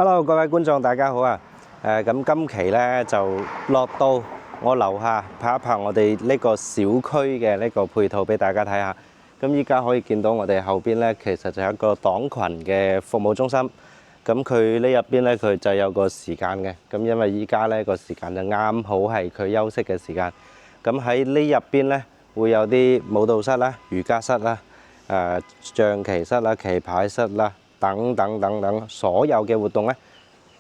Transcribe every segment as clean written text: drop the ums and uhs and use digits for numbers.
Hello，各位觀眾，大家好啊！咁今期咧就落到我樓下拍一拍我哋呢個小區嘅呢個配套俾大家睇下。咁依家可以見到我哋後邊咧，其實就係一個黨群嘅服務中心。咁佢呢入邊咧，佢就有個時間嘅。咁因為依家咧個時間就啱好係佢休息嘅時間。咁喺呢入邊咧會有啲舞蹈室啦、瑜伽室啦、象棋室啦、棋牌室啦。等等，所有嘅活動咧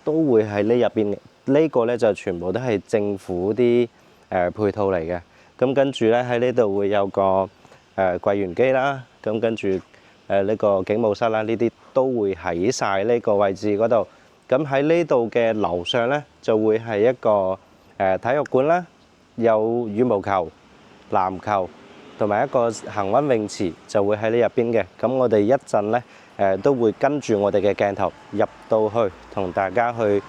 都會喺呢入邊嘅。呢個咧就全部都係政府啲配套嚟嘅。咁跟住咧喺呢度會有個櫃員機啦。咁跟住呢個警務室啦，呢啲都會喺晒呢個位置嗰度。咁喺呢度嘅樓上咧就會係一個體育館啦，有羽毛球、籃球同埋一個恆溫泳池就會喺呢入邊嘅。咁我哋一陣咧都會跟住我哋嘅鏡頭入到去，同大家去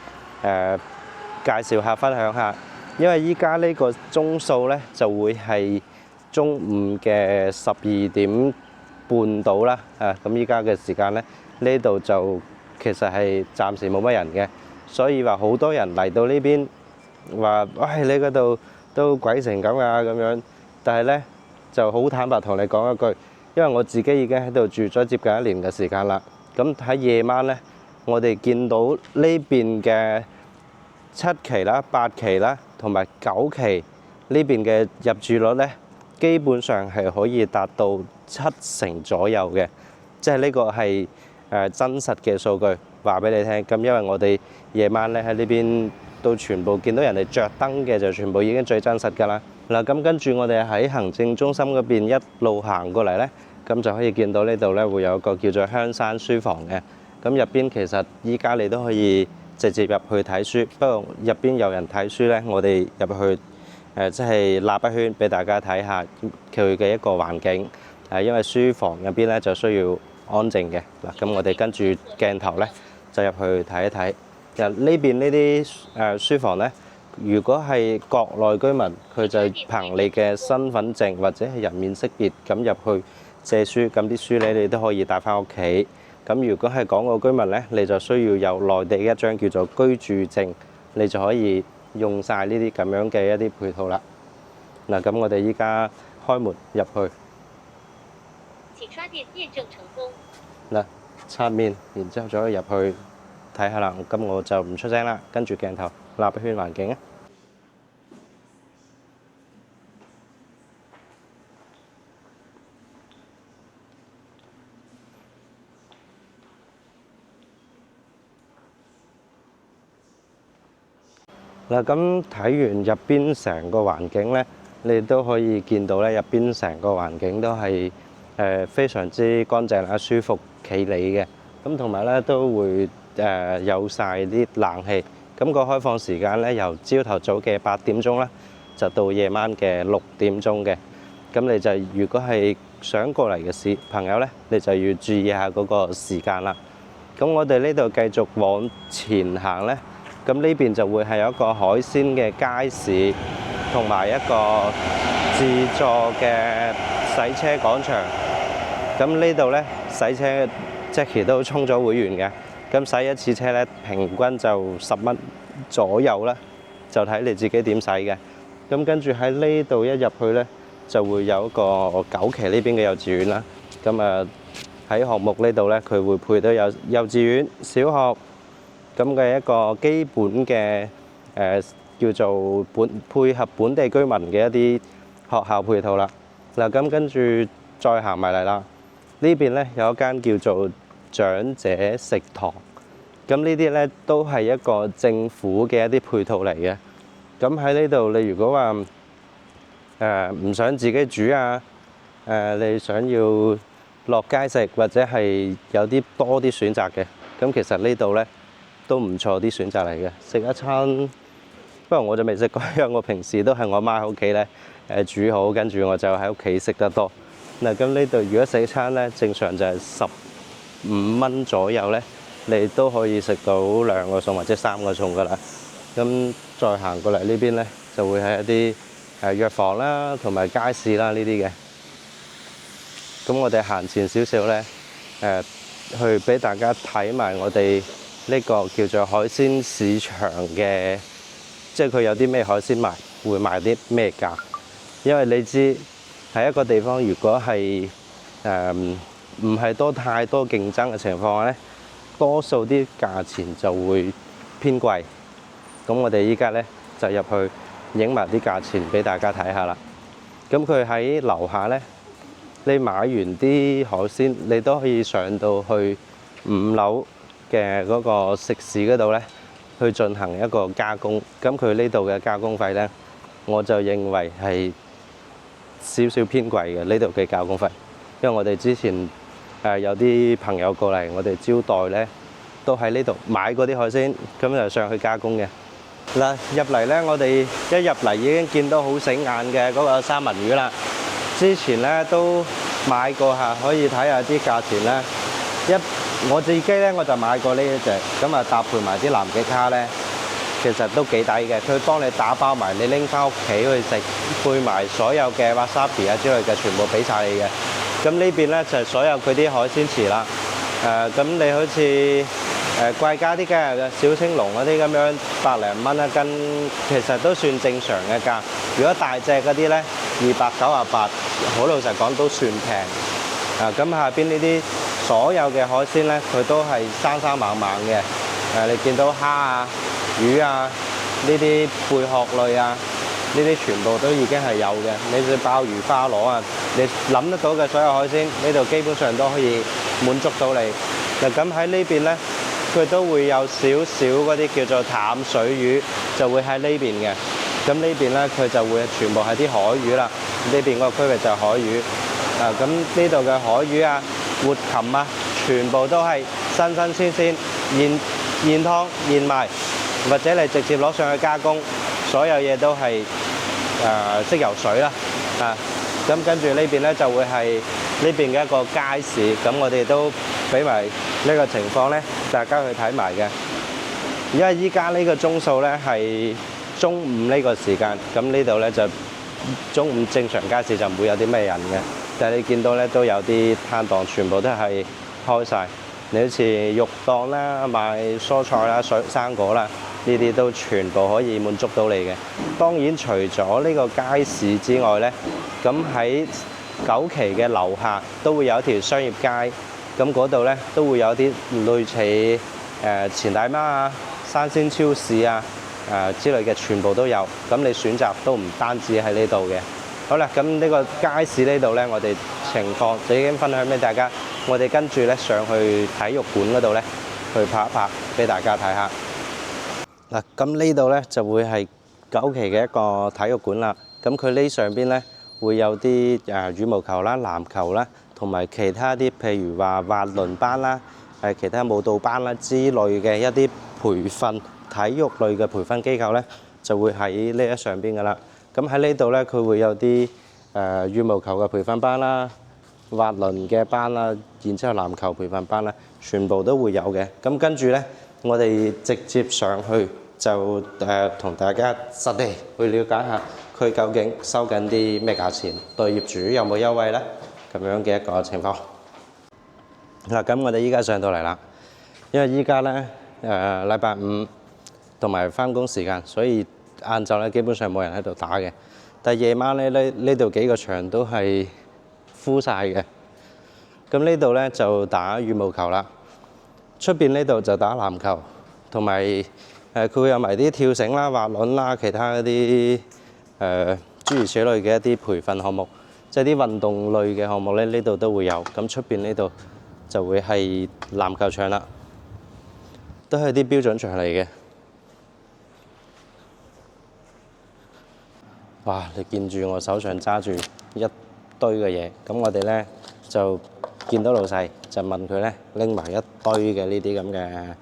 介紹下、分享下。因為依家呢個鐘數咧就會係中午嘅12點半到啦。咁依家嘅時間咧，呢度就其實係暫時冇乜人嘅，所以話好多人嚟到呢邊話：喂，你嗰度都鬼成咁啊咁樣。但係咧就好坦白同你講一句。因為我自己已經喺度住咗接近1年嘅時間啦，咁喺夜晚咧，我哋見到呢邊嘅7期啦、8期啦同埋9期呢邊嘅入住率咧，基本上係可以達到70%左右嘅，即係呢個係真實嘅數據話俾你聽。咁因為我哋夜晚咧喺呢邊都全部見到人哋着燈嘅，就全部已經最真實㗎啦。嗱，咁跟住我哋喺行政中心嗰邊一路行過嚟咧，咁就可以見到呢度咧會有一個叫做香山書房嘅。咁入邊其實依家你都可以直接入去睇書，不過入邊有人睇書咧，我哋入去即係立一圈俾大家睇下佢嘅一個環境。因為書房入邊咧就需要安靜嘅。嗱，咁我哋跟住鏡頭咧就入去睇一睇。其實呢邊呢啲書房咧，如果係國內居民，佢就憑你嘅身份證或者係人面識別咁入去借書，咁啲書咧你都可以帶翻屋企。咁如果係港澳居民咧，你就需要有內地一張叫做居住證，你就可以用晒呢啲咁樣嘅一啲配套啦。嗱，咁我哋依家開門入去，請刷電驗證成功。嗱，刷面，然之後就可以入去睇下啦。咁我就唔出聲啦，跟住鏡頭立一圈環境啊。嗱，咁睇完入邊成個環境咧，你都可以見到咧，入邊成個環境都係非常之乾淨啦、舒服、企理嘅。咁同埋咧都會有晒啲冷氣。咁個開放時間咧由朝頭早嘅8點鐘啦，就到夜晚嘅6點鐘嘅。咁你就如果係想過嚟嘅朋友咧，你就要注意下嗰個時間啦。咁我哋呢度繼續往前行咧。咁呢邊就會係有一個海鮮嘅街市，同埋一個自助嘅洗車廣場。咁呢度咧洗車 Jackie 都充咗會員嘅，咁洗一次車咧平均就10蚊左右啦，就睇你自己點洗嘅。咁跟住喺呢度一入去咧，就會有一個9期呢邊嘅幼稚園啦。咁喺項目呢度咧，佢會配到有幼稚園、小學。咁嘅一個基本嘅叫做配合本地居民嘅一啲學校配套啦。嗱，咁跟住再行埋嚟啦，呢邊咧有一間叫做長者食堂。咁呢啲咧都係一個政府嘅一啲配套嚟嘅。咁喺呢度，你如果話唔想自己煮啊，你想要落街食或者係有啲多啲選擇嘅，咁其實呢度咧都唔錯啲選擇嚟嘅，食一餐。不過我就未食過，因為我平時都係我媽喺屋企咧煮好，跟住我就喺屋企食得多。嗱，咁呢度如果食餐咧，正常就係15蚊左右咧，你都可以食到2個餸或者3個餸噶啦。咁再行過嚟呢邊咧，就會係一啲藥房啦，同埋街市啦呢啲嘅。咁我哋行前少少咧，去俾大家睇埋我哋呢個叫做海鮮市場嘅，即係佢有啲咩海鮮賣，會賣啲咩價。因為你知喺一個地方，如果係唔係太多競爭嘅情況咧，多數啲價錢就會偏貴。咁我哋依家咧就入去影埋啲價錢俾大家睇下啦。咁佢喺樓下咧，你買完啲海鮮，你都可以上到去5樓嘅嗰個食肆嗰度咧，去進行一個加工。咁佢呢度嘅加工費咧，我就認為係少少偏貴嘅呢度嘅加工費，因為我哋之前有啲朋友過嚟，我哋招待咧都喺呢度買嗰啲海鮮，咁就上去加工嘅。嗱，入嚟咧，我哋一入嚟已經見到好醒眼嘅嗰個三文魚啦。之前咧都買過下，可以睇下啲價錢啦。我自己咧我就買過呢一隻，咁啊搭配埋啲南極蝦咧，其實都幾抵嘅。佢幫你打包埋，你拎翻屋企去食，配埋所有嘅 wasabi 啊之類嘅，全部俾晒你嘅。咁呢邊咧就係所有佢啲海鮮池啦。咁你好似貴價啲嘅小青龍嗰啲咁樣100零蚊一斤，其實都算正常嘅價。如果大隻嗰啲咧298，好老實講都算平。咁下邊呢啲所有嘅海鮮咧，佢都係生生猛猛嘅。你見到蝦啊、魚啊、呢啲貝殼類啊，呢啲全部都已經係有嘅。你隻鮑魚、花螺啊，你諗得到嘅所有海鮮，呢度基本上都可以滿足到你。嗱，咁喺呢邊咧，佢都會有少少嗰啲叫做淡水魚，就會喺呢邊嘅。咁呢邊咧，佢就會全部係啲海魚啦。呢邊個區域就係海魚。咁呢度嘅海魚啊、活禽啊，全部都係新鮮現劏現賣，或者你直接攞上去加工，所有嘢都係識游水啦。咁跟住呢邊咧就會係呢邊嘅一個街市，咁我哋都俾埋呢個情況咧，大家去睇埋嘅。因為依家呢個鐘數咧係中午呢個時間，咁呢度咧就中午正常街市就唔會有啲咩人嘅，但係你見到咧都有啲攤檔，全部都係開晒。你好似肉檔啦、賣蔬菜啦、生果啦，呢啲都全部可以滿足到你嘅。當然除咗呢個街市之外咧，咁喺9期嘅樓下都會有一條商業街，咁嗰度咧都會有啲類似錢大媽啊、生鮮超市啊之類嘅，全部都有。咁你選擇都唔單止喺呢度嘅。好啦，咁呢個街市呢度咧，我哋情況就已經分享俾大家。我哋跟住咧上去體育館嗰度咧，去拍一拍俾大家睇下。嗱，咁呢度咧就會係9期嘅一個體育館啦。咁佢呢上邊咧會有啲羽毛球啦、籃球啦，同埋其他啲譬如話滑輪班啦、其他舞蹈班啦之類嘅一啲培訓體育類嘅培訓機構咧，就會喺呢一上邊噶啦。咁喺呢度咧，佢會有啲羽毛球嘅培訓班啦、滑輪嘅班啦，然之後籃球培訓班啦，全部都會有嘅。咁跟住咧，我哋直接上去就同大家實地去了解下佢究竟收緊啲咩價錢，對業主有冇優惠咧？咁樣嘅一個情況。嗱，咁我哋依家上到嚟啦，因為依家咧禮拜五同埋返工時間，所以晏晝咧基本上冇人喺度打嘅。但係夜晚咧呢度幾個場都係敷晒嘅。咁呢度咧就打羽毛球啦，出邊呢度就打籃球，同埋佢會有埋啲跳繩啦、滑輪啦、其他一啲諸如此類嘅一啲培訓項目，即係啲運動類嘅項目咧，呢度都會有。咁出邊呢度就會係籃球場啦，都係啲標準場嚟嘅。哇！你見住我手上揸住一堆嘅嘢，咁我哋咧就見到老細就問佢咧拎埋一堆嘅呢啲咁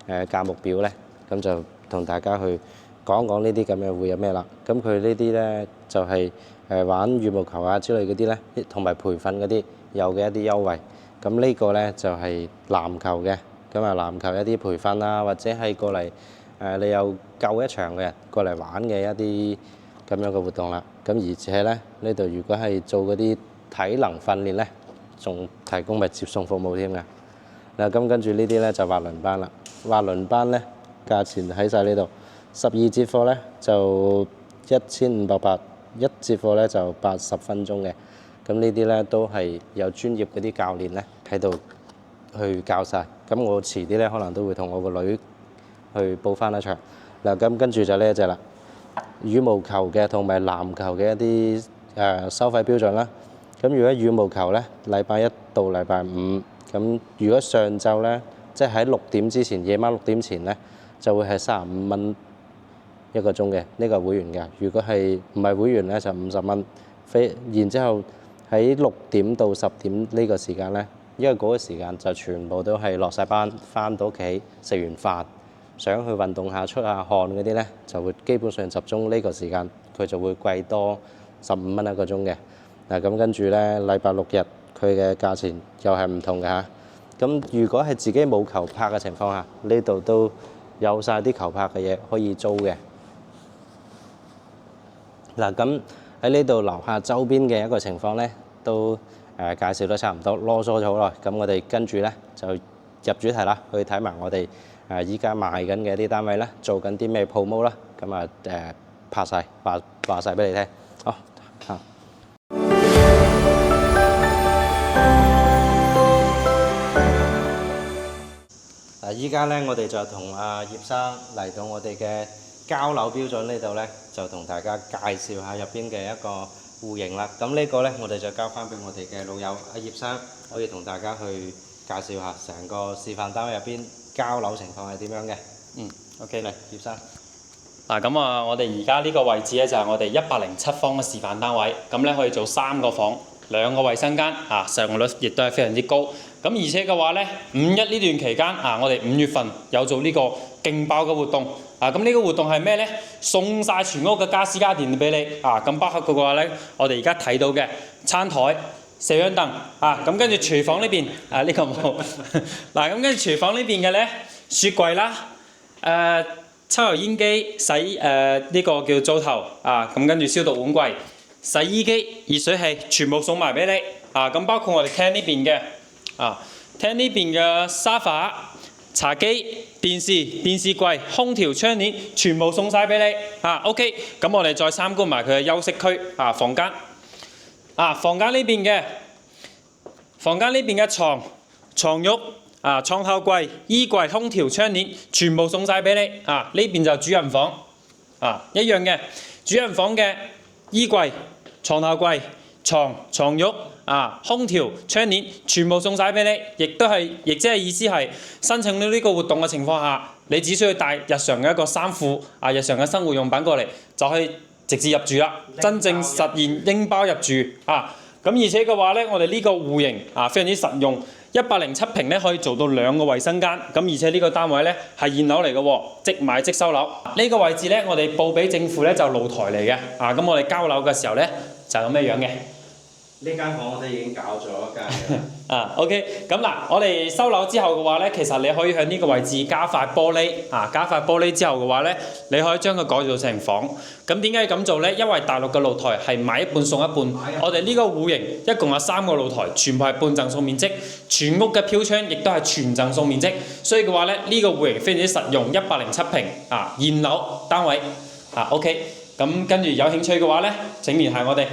嘅價目表咧，咁就同大家去講講呢啲咁嘅會有咩啦。咁佢呢啲咧就係玩羽毛球啊之類嗰啲咧，同埋培訓嗰啲有嘅一啲優惠。咁呢個咧就係籃球嘅，咁啊籃球一啲培訓啦，或者係過嚟你有夠一場嘅人過嚟玩嘅一啲咁樣嘅活動啦。咁而且咧呢度如果係做嗰啲體能訓練咧，仲提供埋接送服務添㗎。嗱，咁跟住呢啲咧就滑輪班啦。滑輪班咧，價錢喺晒呢度。12節課咧就1580，一節課咧就80分鐘嘅。咁呢啲咧都係有專業嗰啲教練咧喺度去教晒。咁我遲啲咧可能都會同我個女去報翻一場。嗱，咁跟住就呢一隻啦，羽毛球嘅同埋籃球嘅一啲收費標準啦。咁如果羽毛球咧，禮拜1到禮拜5，咁如果上晝咧，即係喺6點之前，夜晚6點前咧，就會係35蚊一個鐘嘅，呢個係會員嘅。如果係唔係會員咧，就50蚊。然之後喺6點到10點呢個時間咧，因為嗰個時間就全部都係落晒班，翻到屋企食完飯，想去運動下出下汗嗰啲咧，就會基本上集中呢個時間，佢就會貴多15蚊一個鐘嘅。嗱，咁跟住咧，禮拜6日佢嘅價錢又係唔同嘅嚇。咁如果係自己冇球拍嘅情況下，呢度都有晒啲球拍嘅嘢可以租嘅。嗱，咁喺呢度樓下周邊嘅一個情況咧，都介紹得差唔多，囉嗦咗好耐。咁我哋跟住咧就入主題啦，去睇埋我哋依家賣緊嘅啲單位啦，做緊啲咩 promo 啦。咁啊拍晒話晒俾你聽。好嚇。依家咧，我哋就同阿葉生嚟到我哋嘅交樓標準呢度咧，就同大家介紹下入邊嘅一個戶型啦。咁呢個咧，我哋就交翻俾我哋嘅老友阿葉生，可以同大家去介紹下成個示範單位入邊交樓情況係點樣嘅。OK 嚟，葉生。嗱，咁啊，我哋而家呢個位置咧就係我哋107方嘅示範單位，咁咧可以做3個房、2個衞生間，使用率亦都係非常之高。咁而且嘅話咧，5·1呢段期間我哋5月份有做呢個勁爆嘅活動，咁呢個活動係咩咧？送晒全屋嘅家私家電俾你，咁包括嘅話咧，我哋而家睇到嘅餐台、四張凳，咁跟住廚房呢邊，呢個冇，嗱咁跟住廚房呢邊嘅咧，雪櫃啦，抽油煙機、呢個叫灶頭，咁跟住消毒碗櫃、洗衣機、熱水器，全部送埋俾你，咁包括我哋廳呢邊嘅。廳呢邊嘅沙發、茶幾、電視櫃、空調、窗簾，全部送晒俾你。OK， 咁我哋再參觀埋佢嘅休息區，房間。房間呢邊嘅床褥、床頭櫃、衣櫃、空調、窗簾，全部送晒俾你。呢邊就主人房，一樣嘅。主人房嘅衣櫃、床頭櫃、床褥。空調、窗簾全部送晒俾你，亦即係意思係申請到呢個活動嘅情況下，你只需要帶日常嘅一個衫褲、日常嘅生活用品過嚟，就可以直接入住啦，真正實現拎包入住。咁而且嘅話咧，我哋呢個戶型非常之實用，107平咧可以做到2個衞生間，咁而且呢個單位咧係現樓嚟嘅喎，即買即收樓。呢個位置咧，我哋報俾政府咧就露台嚟嘅，咁我哋交樓嘅時候咧就咁嘅樣嘅。呢間房我哋已經搞咗一間OK， 咁嗱，我哋收樓之後嘅話咧，其實你可以喺呢個位置加塊玻璃，加塊玻璃之後嘅話咧，你可以將佢改造成房。咁點解要咁做咧？因為大陸嘅露台係買一半送一半，我哋呢個戶型一共有3個露台，全部係半贈送面積，全屋嘅飄窗亦都係全贈送面積，所以嘅話咧，呢個戶型非常之實用，107平現樓單位OK， 咁跟住有興趣嘅話咧，請聯繫我哋。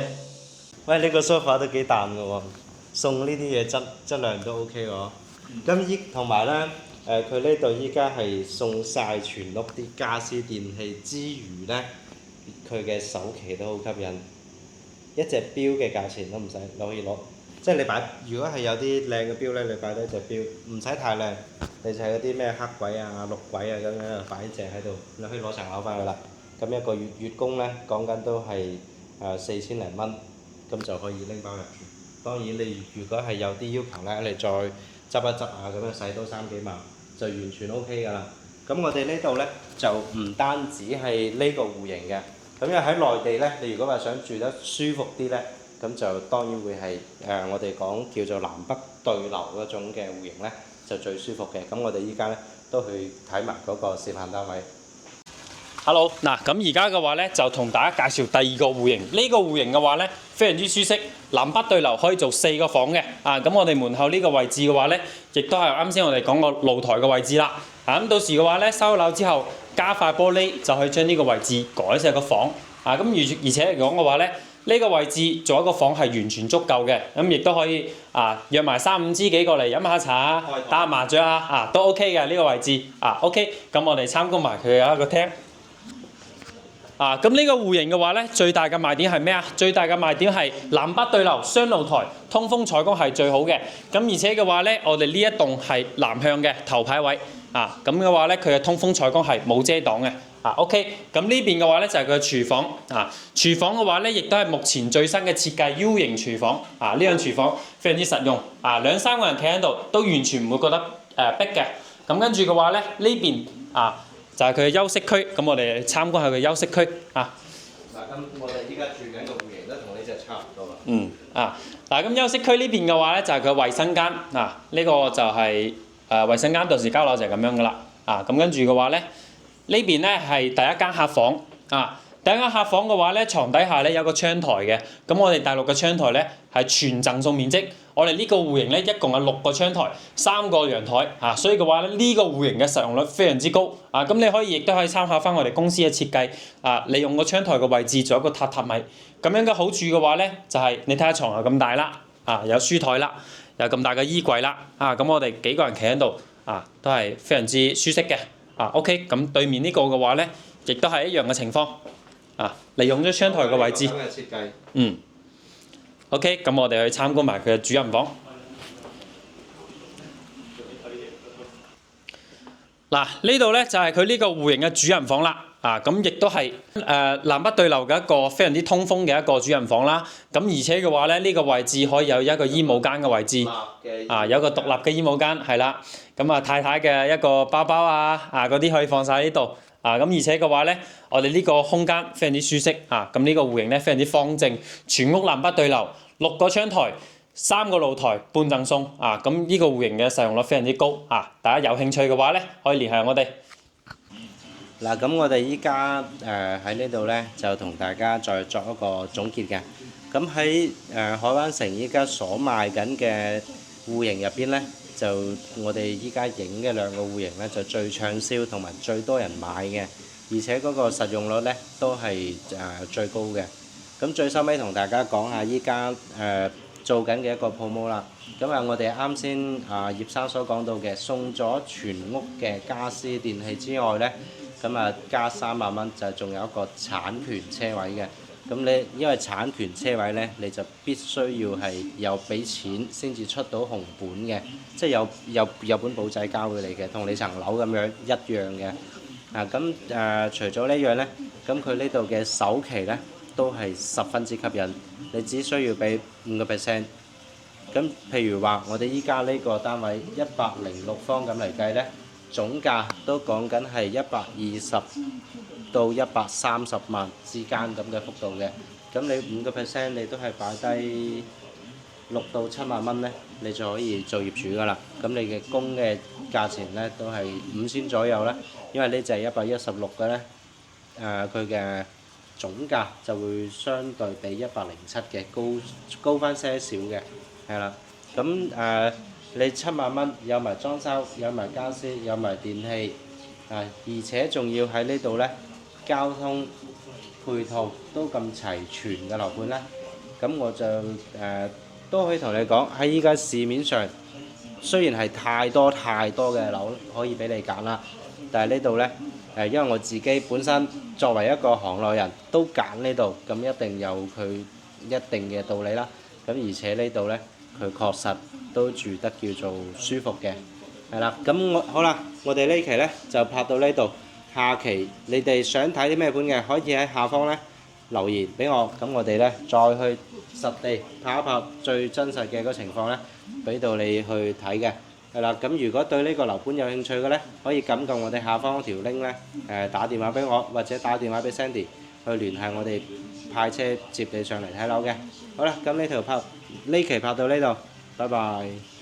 喂，呢個 sofa 都幾淡嘅喎，送呢啲嘢質量都 OK 喎。咁同埋咧，佢呢度依家係送晒全屋啲家私電器之餘咧，佢嘅首期都好吸引，一隻錶嘅價錢都唔使可以攞，即係你擺，如果係有啲靚嘅錶咧，你擺低隻錶，唔使太靚，你就係嗰啲咩黑鬼啊、綠鬼啊咁樣擺隻喺度，你可以攞層樓翻去啦。咁一個月供咧，講緊都係4000零蚊。咁就可以拎包入住。當然你如果係有啲要求咧，你再執一執咁樣使多3幾萬就完全 OK 㗎啦。咁我哋呢度咧就唔單止係呢個戶型嘅，咁因為喺內地咧，你如果話想住得舒服啲咧，咁就當然會係我哋講叫做南北對流嗰種嘅戶型咧，就最舒服嘅。咁我哋依家咧都去睇埋嗰個示範單位。Hello，嗱咁而家嘅話咧，就同大家介紹第二個戶型。呢、個戶型嘅話咧，非常之舒適，南北對流，可以做4個房嘅。咁我哋門口呢個位置嘅話咧，亦都係啱先我哋講個露台嘅位置啦。咁到時嘅話咧，收樓之後加塊玻璃就可以將呢個位置改成個房。咁而且嚟講嘅話咧，呢個位置做一個房係完全足夠嘅。咁亦都可以約埋3、5知己過嚟飲下茶打下麻雀都 OK 嘅呢個位置。OK， 咁我哋參觀埋佢有一個廳。咁呢個戶型嘅話咧，最大嘅賣點係咩啊？最大嘅賣點係南北對流雙露台，通風採光係最好嘅。咁而且嘅話咧，我哋呢一棟係南向嘅頭排位。咁嘅話咧，佢嘅通風採光係冇遮擋嘅。OK， 咁呢邊嘅話咧就係佢嘅廚房。廚房嘅話咧，亦都係目前最新嘅設計 U 型廚房。呢樣廚房非常之實用。2、3個人企喺度都完全唔會覺得逼嘅。咁跟住嘅話咧，呢邊就係佢嘅休息區，咁我哋參觀下佢休息區嗱，咁我哋依家住緊個戶型都同呢隻差唔多啦。嗱咁休息區呢邊嘅話咧，就係佢衞生間。呢個就係衞生間，到時交樓就係咁樣噶啦。咁跟住嘅話咧，呢邊咧係第一間客房。第一間客房嘅話咧，床底下咧有個窗台嘅。咁我哋大陸嘅窗台咧係全贈送面積。我哋呢個戶型咧一共有6個窗台，3個陽台。所以嘅話咧，呢個戶型嘅實用率非常之高。咁你亦都可以參考翻我哋公司嘅設計。利用個窗台嘅位置做一個榻榻米。咁樣嘅好處嘅話咧，就係你睇下床又咁大啦，有書台啦，有咁大嘅衣櫃啦。咁我哋幾個人企喺度，都係非常之舒適嘅。OK， 咁對面呢個嘅話咧，亦都係一樣嘅情況。利用咗窗台嘅位置。OK， 咁我哋去參觀埋佢嘅主人房。呢度咧就係佢呢個戶型嘅主人房啦。咁亦都係南北對流嘅一個非常之通風嘅一個主人房啦。咁而且嘅話咧，呢個位置可以有一個衣帽間嘅位置。有個獨立嘅衣帽間，係啦。咁太太嘅一個包包嗰啲可以放晒喺呢度。咁而且嘅話咧，我哋呢個空間非常之舒適。咁呢個戶型咧非常之方正，全屋南北對流，6個窗台，3個露台，半贈送。咁呢個戶型嘅實用率非常之高。大家有興趣嘅話咧，可以聯繫我哋。嗱，咁我哋依家喺呢度咧，就同大家再作一個總結嘅。咁喺海灣城依家所賣緊嘅戶型入邊咧，就我哋依家影嘅2個戶型咧，就最暢銷同埋最多人買嘅，而且嗰個實用率咧都係最高嘅。咁最收尾同大家講下依家做緊嘅一個 promo 啦。咁我哋啱先葉生所講到嘅，送咗全屋嘅家私電器之外咧，咁加3萬蚊就仲有一個產權車位嘅。咁你因為產權車位咧，你就必須要係有俾錢先至出到紅本嘅，即係有本簿仔交俾你嘅，同你層樓咁樣一樣嘅。除咗呢樣咧，咁佢呢度嘅首期咧都係十分之吸引，你只需要俾5%。咁譬如話，我哋依家呢個單位106方咁嚟計咧，總價都講緊係120到130萬之間咁嘅幅度嘅。咁你5%你都係擺低6到7萬蚊咧，你就可以做業主噶啦。咁你嘅供嘅價錢咧都係5000左右啦，因為呢就係116嘅咧，佢嘅總價就會相對比107嘅高翻些少嘅，係啦。咁你7萬蚊有埋裝修，有埋家私，有埋電器，而且仲要喺呢度咧，交通配套都咁齊全嘅樓盤咧，咁我就都可以同你講，喺依家市面上雖然係太多嘅樓可以俾你揀啦，但係呢度咧因為我自己本身作為一個行內人都揀呢度，咁一定有佢一定嘅道理啦。咁而且呢度咧，佢確實都住得叫做舒服嘅，係啦。咁好啦，我哋呢期咧就拍到呢度。下期你哋想睇啲咩盤嘅，可以喺下方咧留言俾我，咁我哋咧再去實地拍一拍最真實嘅嗰情況咧，俾到你去睇嘅，係啦。咁如果對呢個樓盤有興趣嘅咧，可以撳我哋下方嗰條 link 咧，打電話俾我，或者打電話俾 Sandy 去聯繫我哋派車接你上嚟睇樓嘅。好啦，咁呢期拍到呢度，拜拜。